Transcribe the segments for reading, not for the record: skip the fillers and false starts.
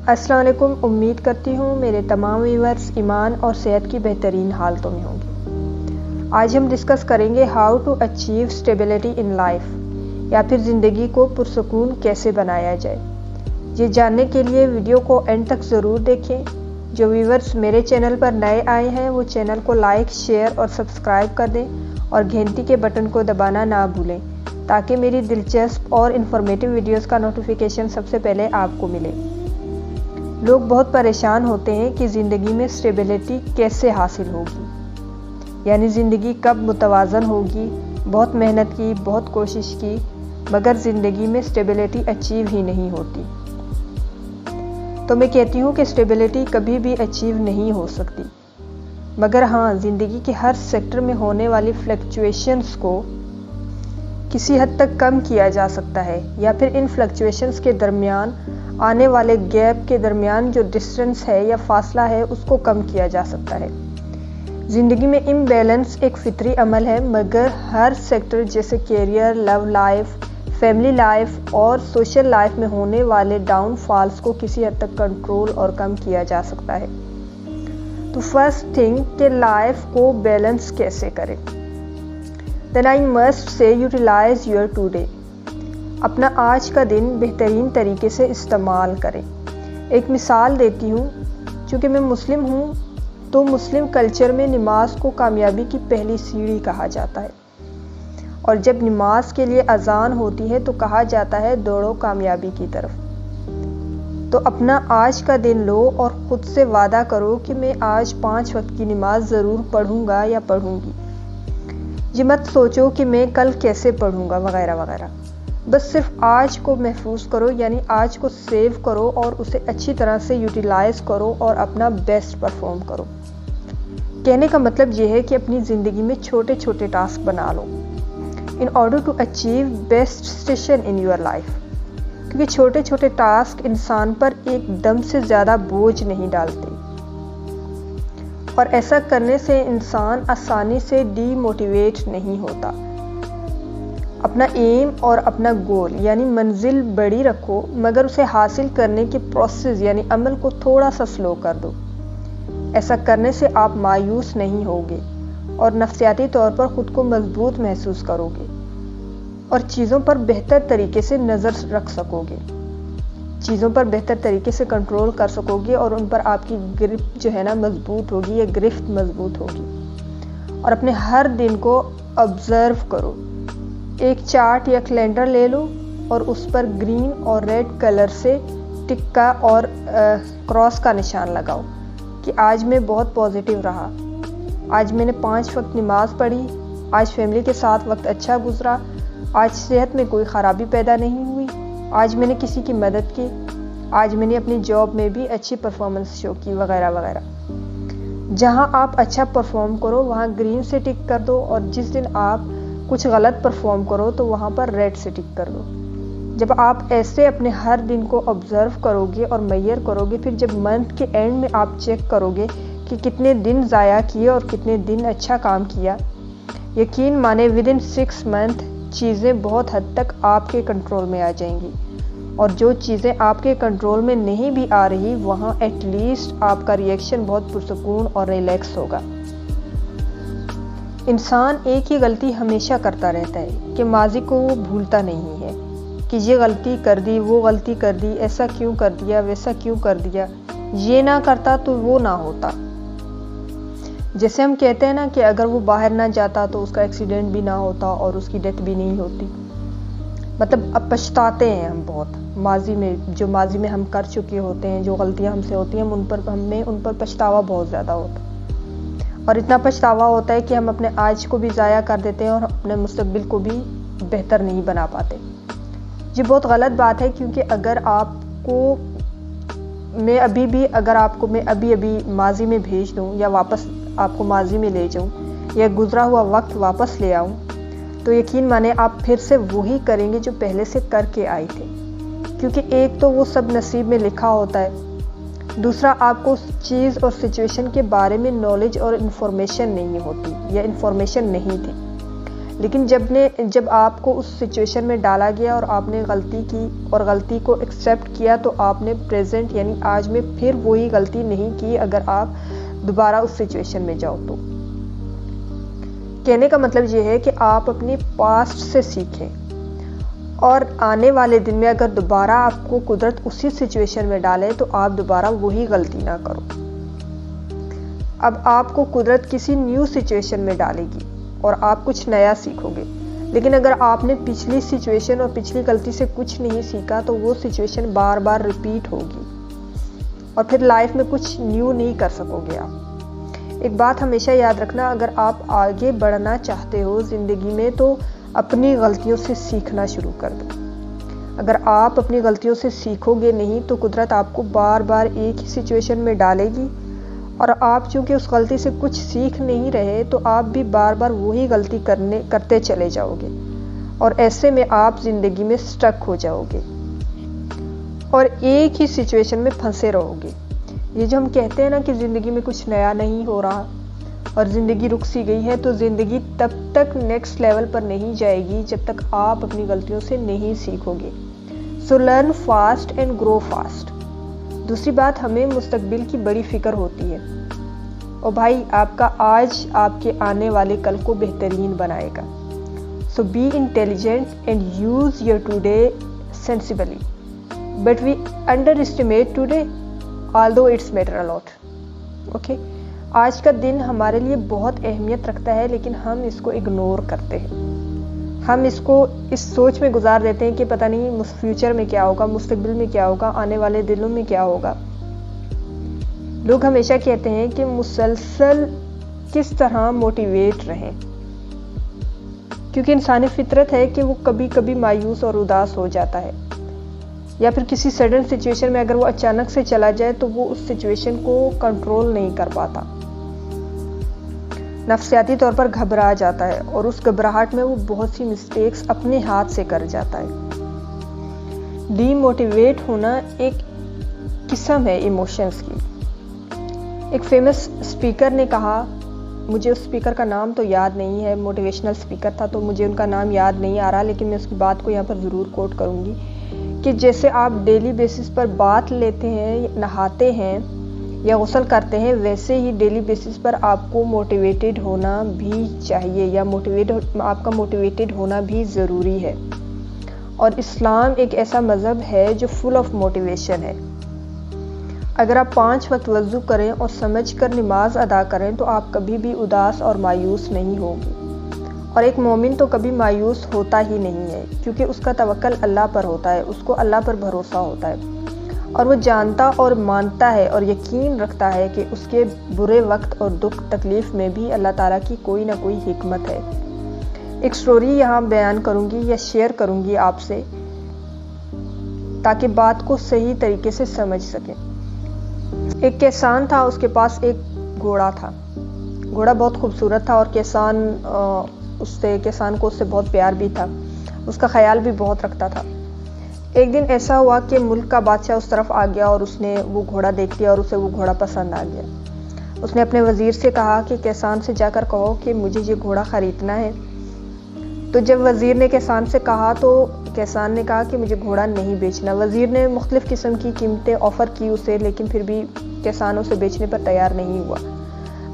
अस्सलाम वालेकुम। उम्मीद करती हूँ मेरे तमाम व्यूअर्स ईमान और सेहत की बेहतरीन हालतों में होंगे। आज हम डिस्कस करेंगे how to achieve stability in life, या फिर ज़िंदगी को पुरसकून कैसे बनाया जाए। ये जानने के लिए वीडियो को एंड तक ज़रूर देखें। जो व्यूअर्स मेरे चैनल पर नए आए हैं वो चैनल को लाइक, शेयर और सब्सक्राइब कर दें और घंटी के बटन को दबाना ना भूलें, ताकि मेरी दिलचस्प और इन्फॉर्मेटिव वीडियोस का नोटिफिकेशन सबसे पहले आपको मिले। लोग बहुत परेशान होते हैं कि ज़िंदगी में स्टेबिलिटी कैसे हासिल होगी, यानी ज़िंदगी कब मुतवाज़न होगी। बहुत मेहनत की, बहुत कोशिश की, मगर ज़िंदगी में स्टेबिलिटी अचीव ही नहीं होती। तो मैं कहती हूँ कि स्टेबिलिटी कभी भी अचीव नहीं हो सकती, मगर हाँ, ज़िंदगी के हर सेक्टर में होने वाली फ्लक्चुएशंस को किसी हद तक कम किया जा सकता है, या फिर इन फ्लक्चुएशंस के दरमियान आने वाले गैप के दरमियान जो डिस्टेंस है या फासला है उसको कम किया जा सकता है। ज़िंदगी में इम्बैलेंस एक फितरी अमल है, मगर हर सेक्टर जैसे career, love life, family life और सोशल लाइफ में होने वाले डाउनफॉल्स को किसी हद तक कंट्रोल और कम किया जा सकता है। तो फर्स्ट थिंग कि लाइफ को बैलेंस कैसे करें। Then I must say utilise your today. अपना आज का दिन बेहतरीन तरीके से इस्तेमाल करें। एक मिसाल देती हूँ, चूँकि मैं मुस्लिम हूँ तो मुस्लिम कल्चर में नमाज को कामयाबी की पहली सीढ़ी कहा जाता है, और जब नमाज के लिए अजान होती है तो कहा जाता है दौड़ो कामयाबी की तरफ। तो अपना आज का दिन लो और ख़ुद से वादा करो कि मैं आज 5 वक्त की नमाज ज़रूर पढ़ूँगा या पढ़ूँगी। ये मत सोचो कि मैं कल कैसे पढ़ूँगा वगैरह वगैरह। बस सिर्फ आज को महफूज करो, यानी आज को सेव करो और उसे अच्छी तरह से यूटिलाइज करो और अपना बेस्ट परफॉर्म करो। कहने का मतलब यह है कि अपनी ज़िंदगी में छोटे छोटे टास्क बना लो in order to achieve best station in your life, क्योंकि छोटे छोटे टास्क इंसान पर एकदम से ज़्यादा बोझ नहीं डालते, और ऐसा करने से इंसान आसानी से डीमोटिवेट नहीं होता। अपना एम और अपना गोल यानी मंजिल बड़ी रखो, मगर उसे हासिल करने के प्रोसेस यानी अमल को थोड़ा सा स्लो कर दो। ऐसा करने से आप मायूस नहीं होगे और नफ्सियाती तौर पर ख़ुद को मजबूत महसूस करोगे और चीज़ों पर बेहतर तरीके से नज़र रख सकोगे, चीज़ों पर बेहतर तरीके से कंट्रोल कर सकोगे, और उन पर आपकी ग्रिप जो है ना मजबूत होगी, या गिरफ्त मजबूत होगी। और अपने हर दिन को ऑब्जर्व करो। एक चार्ट या कैलेंडर ले लो और उस पर ग्रीन और रेड कलर से टिक्का और क्रॉस का निशान लगाओ कि आज मैं बहुत पॉजिटिव रहा, आज मैंने 5 वक्त नमाज पढ़ी, आज फैमिली के साथ वक्त अच्छा गुजरा, आज सेहत में कोई ख़राबी पैदा नहीं हुई, आज मैंने किसी की मदद की, आज मैंने अपनी जॉब में भी अच्छी परफॉर्मेंस शो की वगैरह वगैरह। जहां आप अच्छा परफॉर्म करो वहां ग्रीन से टिक कर दो, और जिस दिन आप कुछ गलत परफॉर्म करो तो वहाँ पर रेड से टिक कर दो। जब आप ऐसे अपने हर दिन को ऑब्जर्व करोगे और मेजर करोगे, फिर जब मंथ के एंड में आप चेक करोगे कि कितने दिन ज़ाया किए और कितने दिन अच्छा काम किया, यकीन माने विदिन 6 मंथ चीज़ें बहुत हद तक आपके कंट्रोल में आ जाएंगी, और जो चीज़ें आपके कंट्रोल में नहीं भी आ रही वहाँ एटलीस्ट आपका रिएक्शन बहुत पुरसकून और रिलैक्स होगा। इंसान एक ही गलती हमेशा करता रहता है कि माजी को वो भूलता नहीं है कि ये गलती कर दी, वो गलती कर दी, ऐसा क्यों कर दिया, वैसा क्यों कर दिया। ये ना करता तो वो ना होता। जैसे हम कहते हैं ना कि अगर वो बाहर ना जाता तो उसका एक्सीडेंट भी ना होता और उसकी डेथ भी नहीं होती। मतलब अब पछताते हैं हम बहुत माजी में, जो माजी में हम कर चुके होते हैं, जो गलतियां हमसे होती हैं हमें उन पर पछतावा बहुत ज़्यादा होता है, और इतना पछतावा होता है कि हम अपने आज को भी ज़ाया कर देते हैं और अपने मुस्तकबिल को भी बेहतर नहीं बना पाते। ये बहुत गलत बात है, क्योंकि अगर आपको मैं अभी माजी में भेज दूँ या वापस आपको माजी में ले जाऊँ या गुज़रा हुआ वक्त वापस ले आऊँ, तो यकीन माने आप फिर से वही करेंगे जो पहले से करके आए थे, क्योंकि एक तो वो सब नसीब में लिखा होता है, दूसरा आपको उस चीज़ और सिचुएशन के बारे में नॉलेज और इन्फॉर्मेशन नहीं होती या इन्फॉर्मेशन नहीं थी। लेकिन जब आपको उस सिचुएशन में डाला गया और आपने गलती की और गलती को एक्सेप्ट किया, तो आपने प्रेजेंट यानी आज में फिर वही गलती नहीं की अगर आप दोबारा उस सिचुएशन में जाओ तो। कहने का मतलब ये है कि आप अपनी पास्ट से सीखें और आने वाले दिन में अगर दोबारा आपको कुदरत उसी सिचुएशन में डाले तो आप दोबारा वही गलती ना करो। अब आपको कुदरत किसी न्यू सिचुएशन में डालेगी और आप कुछ नया सीखोगे, लेकिन अगर आपने पिछली सिचुएशन और पिछली गलती से कुछ नहीं सीखा तो वो सिचुएशन बार बार रिपीट होगी और फिर लाइफ में कुछ न्यू नहीं कर सकोगे आप। एक बात हमेशा याद रखना, अगर आप आगे बढ़ना चाहते हो ज़िंदगी में तो अपनी गलतियों से सीखना शुरू कर दो। अगर आप अपनी गलतियों से सीखोगे नहीं तो कुदरत आपको बार बार एक ही सिचुएशन में डालेगी और आप चूंकि उस गलती से कुछ सीख नहीं रहे तो आप भी बार बार वही गलती करते चले जाओगे और ऐसे में आप ज़िंदगी में स्टक हो जाओगे और एक ही सिचुएशन में फंसे रहोगे। ये जो हम कहते हैं ना कि ज़िंदगी में कुछ नया नहीं हो रहा और ज़िंदगी रुक सी गई है, तो ज़िंदगी तब तक नेक्स्ट लेवल पर नहीं जाएगी जब तक आप अपनी गलतियों से नहीं सीखोगे। So learn fast and grow fast. दूसरी बात, हमें मुस्तकबिल की बड़ी फिक्र होती है और भाई आपका आज आपके आने वाले कल को बेहतरीन बनाएगा। So be intelligent and use your today sensibly, but we underestimate today although it's matter a lot. Okay, आज का दिन हमारे लिए बहुत अहमियत रखता है लेकिन हम इसको इग्नोर करते हैं। हम इसको इस सोच में गुजार देते हैं कि पता नहीं फ्यूचर में क्या होगा, मुस्तकबिल में क्या होगा, आने वाले दिनों में क्या होगा। लोग हमेशा कहते हैं कि मुसलसल किस तरह मोटिवेट रहें, क्योंकि इंसानी फितरत है कि वो कभी कभी मायूस और उदास हो जाता है या फिर किसी सडन सिचुएशन में अगर वो अचानक से चला जाए तो वो उस सिचुएशन को कंट्रोल नहीं कर पाता, नफ्सियाती तौर पर घबरा जाता है और उस घबराहट में वो बहुत सी मिस्टेक्स अपने हाथ से कर जाता है। डीमोटिवेट होना एक किस्म है इमोशंस की। एक फेमस स्पीकर ने कहा, मुझे उस स्पीकर का नाम तो याद नहीं है, मोटिवेशनल स्पीकर था तो मुझे उनका नाम याद नहीं आ रहा, लेकिन मैं उसकी बात को यहाँ पर ज़रूर कोट करूँगी कि जैसे आप डेली बेसिस पर बात लेते हैं, नहाते हैं या गुस्ल करते हैं, वैसे ही डेली बेसिस पर आपको मोटिवेटेड होना भी चाहिए या आपका मोटिवेटेड होना भी ज़रूरी है। और इस्लाम एक ऐसा मज़हब है जो फुल ऑफ मोटिवेशन है। अगर आप 5 वक्त वज़ू करें और समझकर नमाज अदा करें तो आप कभी भी उदास और मायूस नहीं होगी। और एक मोमिन तो कभी मायूस होता ही नहीं है क्योंकि उसका तवक्कल अल्लाह पर होता है, उसको अल्लाह पर भरोसा होता है और वो जानता और मानता है और यकीन रखता है कि उसके बुरे वक्त और दुख तकलीफ़ में भी अल्लाह ताला की कोई ना कोई हिकमत है। एक स्टोरी यहाँ बयान करूँगी या शेयर करूँगी आपसे ताकि बात को सही तरीके से समझ सकें। एक किसान था, उसके पास एक घोड़ा था। घोड़ा बहुत खूबसूरत था और किसान को उससे बहुत प्यार भी था, उसका ख्याल भी बहुत रखता था। एक दिन ऐसा हुआ कि मुल्क का बादशाह उस तरफ आ गया और उसने वो घोड़ा देख लिया और उसे वो घोड़ा पसंद आ गया। उसने अपने वज़ीर से कहा कि किसान से जाकर कहो कि मुझे ये घोड़ा ख़रीदना है। तो जब वज़ीर ने किसान से कहा तो किसान ने कहा कि मुझे घोड़ा नहीं बेचना। वज़ीर ने मुख्तलिफ़ किस्म की कीमतें ऑफ़र की उसे, लेकिन फिर भी किसान उसे बेचने पर तैयार नहीं हुआ।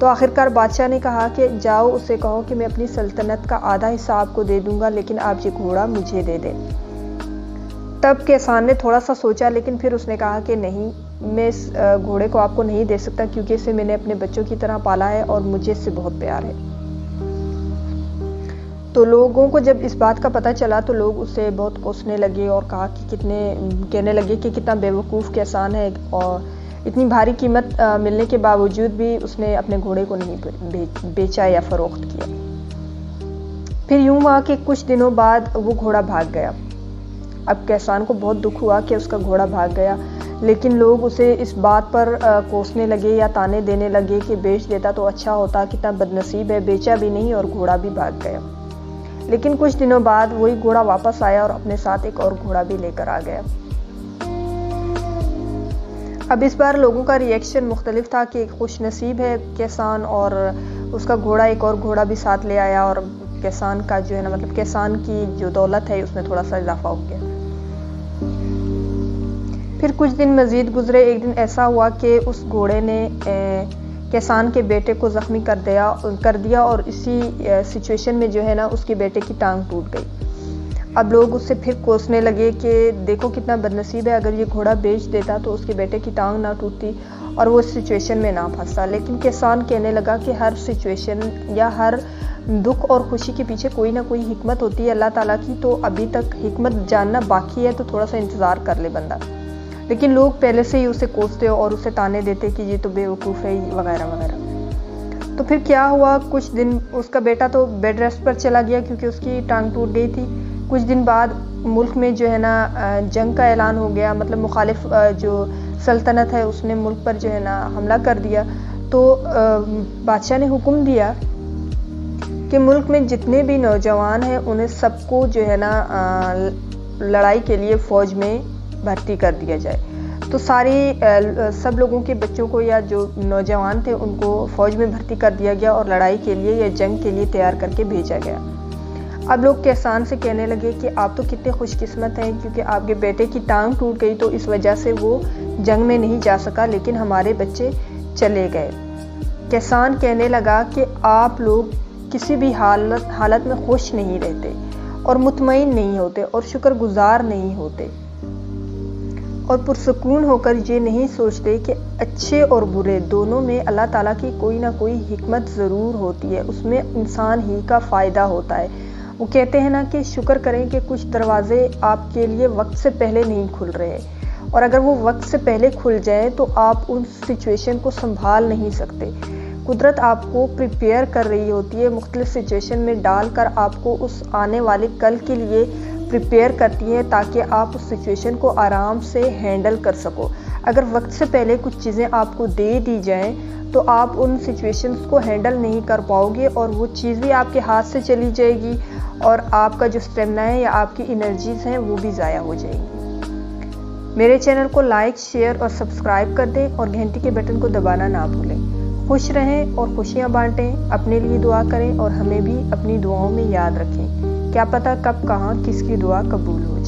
तो आखिरकार बादशाह ने कहा कि जाओ उसे कहो कि मैं अपनी सल्तनत का आधा हिस्सा आपको दे दूंगा, लेकिन आप ये घोड़ा मुझे दे दें। तब किसान ने थोड़ा सा सोचा, लेकिन फिर उसने कहा कि नहीं, मैं इस घोड़े को आपको नहीं दे सकता क्योंकि इसे मैंने अपने बच्चों की तरह पाला है और मुझे इससे बहुत प्यार है। तो लोगों को जब इस बात का पता चला तो लोग उसे बहुत कोसने लगे और कहने लगे कि कितना बेवकूफ़ किसान है और इतनी भारी कीमत मिलने के बावजूद भी उसने अपने घोड़े को नहीं बेचा या फ़रोख्त किया। फिर यूँ हुआ कि कुछ दिनों बाद वो घोड़ा भाग गया। अब किसान को बहुत दुख हुआ कि उसका घोड़ा भाग गया, लेकिन लोग उसे इस बात पर कोसने लगे या ताने देने लगे कि बेच देता तो अच्छा होता, कितना बदनसीब है, बेचा भी नहीं और घोड़ा भी भाग गया। लेकिन कुछ दिनों बाद वही घोड़ा वापस आया और अपने साथ एक और घोड़ा भी लेकर आ गया। अब इस बार लोगों का रिएक्शन मुख्तलिफ था कि खुश नसीब है किसान और उसका घोड़ा एक और घोड़ा भी साथ ले आया और किसान का जो है ना, मतलब किसान की जो दौलत है उसमें थोड़ा सा इजाफा हो गया। फिर कुछ दिन मज़ीद गुजरे। एक दिन ऐसा हुआ कि उस घोड़े ने किसान के बेटे को ज़ख्मी कर दिया और इसी सिचुएशन में जो है ना उसके बेटे की टांग टूट गई। अब लोग उससे फिर कोसने लगे कि देखो कितना बदनसीब है, अगर ये घोड़ा बेच देता तो उसके बेटे की टांग ना टूटती और वो इस सिचुएशन में ना फंसता। लेकिन किसान कहने लगा कि हर सिचुएशन या हर दुख और खुशी के पीछे कोई ना कोई हिकमत होती है अल्लाह ताला की, तो अभी तक हिकमत जानना बाकी है, तो थोड़ा सा इंतज़ार कर ले बंदा। लेकिन लोग पहले से ही उसे कोसते और उसे ताने देते कि ये तो बेवकूफ़ है वगैरह वगैरह। तो फिर क्या हुआ, कुछ दिन उसका बेटा तो बेड रेस्ट पर चला गया क्योंकि उसकी टांग टूट गई थी। कुछ दिन बाद मुल्क में जो है ना जंग का ऐलान हो गया, मतलब मुखालिफ जो सल्तनत है उसने मुल्क पर जो है ना हमला कर दिया। तो बादशाह ने हुक्म दिया कि मुल्क में जितने भी नौजवान हैं उन्हें सबको जो है ना लड़ाई के लिए फ़ौज में भर्ती कर दिया जाए। तो सब लोगों के बच्चों को या जो नौजवान थे उनको फ़ौज में भर्ती कर दिया गया और लड़ाई के लिए या जंग के लिए तैयार करके भेजा गया। अब लोग किसान से कहने लगे कि आप तो कितने खुशकिस्मत हैं क्योंकि आपके बेटे की टांग टूट गई तो इस वजह से वो जंग में नहीं जा सका, लेकिन हमारे बच्चे चले गए। किसान कहने लगा कि आप लोग किसी भी हालत में खुश नहीं रहते और मुतमईन नहीं होते और शुक्रगुजार नहीं होते और पुरसुकून होकर ये नहीं सोचते कि अच्छे और बुरे दोनों में अल्लाह ताला की कोई ना कोई हिकमत ज़रूर होती है, उसमें इंसान ही का फ़ायदा होता है। वो कहते हैं ना कि शुक्र करें कि कुछ दरवाजे आपके लिए वक्त से पहले नहीं खुल रहे, और अगर वो वक्त से पहले खुल जाए तो आप उन सिचुएशन को संभाल नहीं सकते। कुदरत आपको प्रिपेयर कर रही होती है, मुख्तलिफ सिचुएशन में डालकर आपको उस आने वाले कल के लिए प्रिपेयर करती है ताकि आप उस सिचुएशन को आराम से हैंडल कर सको। अगर वक्त से पहले कुछ चीज़ें आपको दे दी जाएं तो आप उन सिचुएशंस को हैंडल नहीं कर पाओगे और वो चीज़ भी आपके हाथ से चली जाएगी और आपका जो स्टेमिना है या आपकी एनर्जीज़ हैं वो भी ज़ाया हो जाएंगी। मेरे चैनल को लाइक, शेयर और सब्सक्राइब कर दें और घंटी के बटन को दबाना ना भूलें। खुश रहें और खुशियाँ बांटें, अपने लिए दुआ करें और हमें भी अपनी दुआओं में याद रखें। क्या पता कब कहाँ किसकी दुआ कबूल हो।